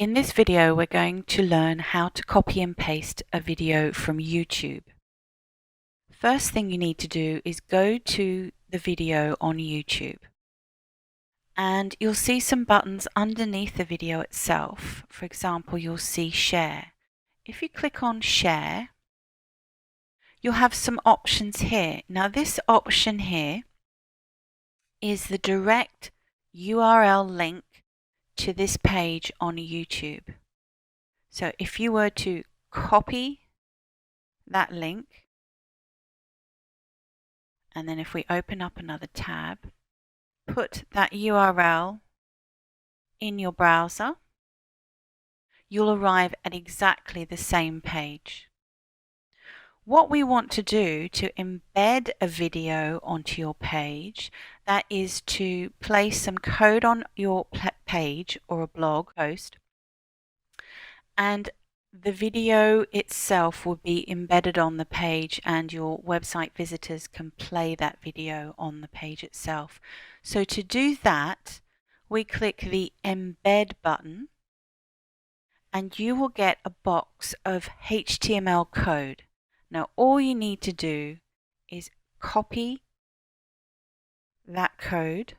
In this video, we're going to learn how to copy and paste a video from YouTube. First thing you need to do is go to the video on YouTube. And you'll see some buttons underneath the video itself. For example, you'll see Share. If you click on Share, you'll have some options here. Now this option here is the direct URL link to this page on YouTube. So if you were to copy that link, and then if we open up another tab, put that URL in your browser, you'll arrive at exactly the same page. What we want to do to embed a video onto your page, that is to place some code on your page or a blog post, and the video itself will be embedded on the page and your website visitors can play that video on the page itself. So to do that, we click the Embed button and you will get a box of HTML code. Now all you need to do is copy that code,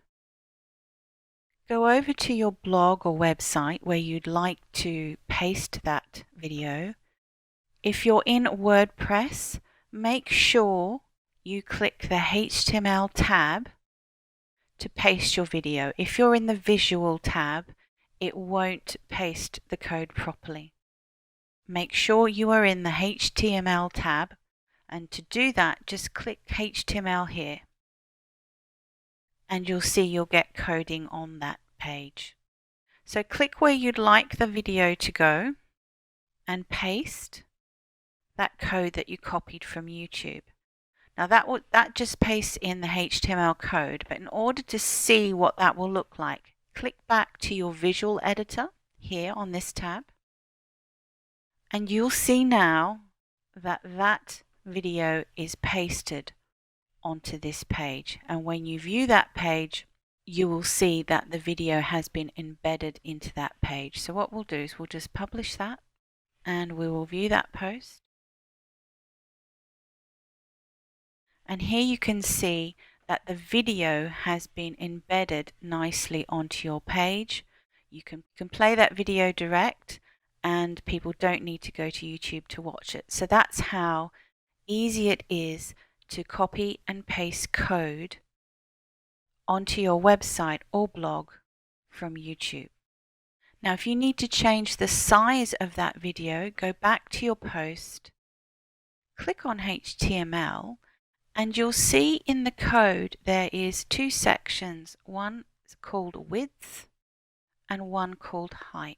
go over to your blog or website where you'd like to paste that video. If you're in WordPress, make sure you click the HTML tab to paste your video. If you're in the Visual tab, it won't paste the code properly. Make sure you are in the HTML tab, and to do that, just click HTML here. And you'll see you'll get coding on that page. So click where you'd like the video to go and paste that code that you copied from YouTube. Now that just pastes in the HTML code, but in order to see what that will look like, click back to your visual editor here on this tab, and you'll see now that that video is pasted onto this page. And when you view that page, you will see that the video has been embedded into that page. So what we'll do is we'll just publish that and we will view that post. And here you can see that the video has been embedded nicely onto your page. You can play that video direct and people don't need to go to YouTube to watch it. So that's how easy it is to copy and paste code onto your website or blog from YouTube. Now if you need to change the size of that video, go back to your post, click on HTML, and you'll see in the code there is two sections, one called width and one called height.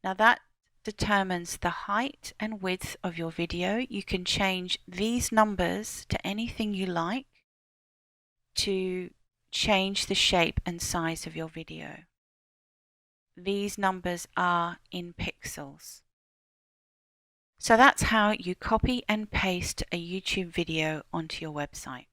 Now that determines the height and width of your video. You can change these numbers to anything you like to change the shape and size of your video. These numbers are in pixels. So that's how you copy and paste a YouTube video onto your website.